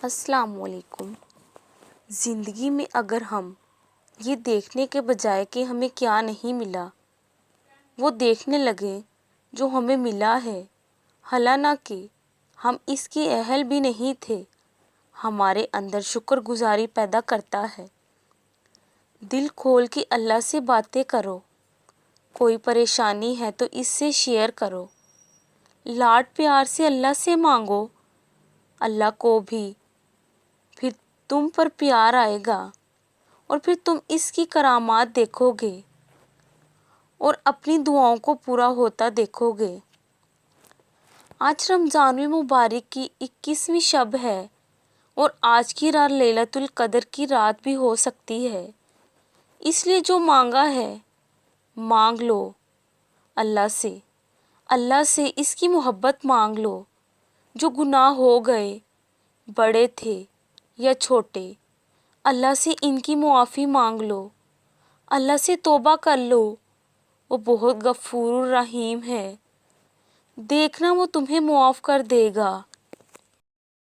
السلام علیکم۔ زندگی میں اگر ہم یہ دیکھنے کے بجائے کہ ہمیں کیا نہیں ملا، وہ دیکھنے لگیں جو ہمیں ملا ہے، حالانکہ ہم اس کے اہل بھی نہیں تھے، ہمارے اندر شکر گزاری پیدا کرتا ہے۔ دل کھول کے اللہ سے باتیں کرو، کوئی پریشانی ہے تو اس سے شیئر کرو، لاڈ پیار سے اللہ سے مانگو، اللہ کو بھی پھر تم پر پیار آئے گا اور پھر تم اس کی کرامات دیکھو گے اور اپنی دعاؤں کو پورا ہوتا دیکھو گے۔ آج رمضان المبارک کی 21ویں شب ہے اور آج کی رات لیلۃ القدر کی رات بھی ہو سکتی ہے، اس لیے جو مانگا ہے مانگ لو، اللہ سے اس کی محبت مانگ لو۔ جو گناہ ہو گئے، بڑے تھے یا چھوٹے، اللہ سے ان کی معافی مانگ لو، اللہ سے توبہ کر لو، وہ بہت غفور الرحیم ہے، دیکھنا وہ تمہیں معاف کر دے گا۔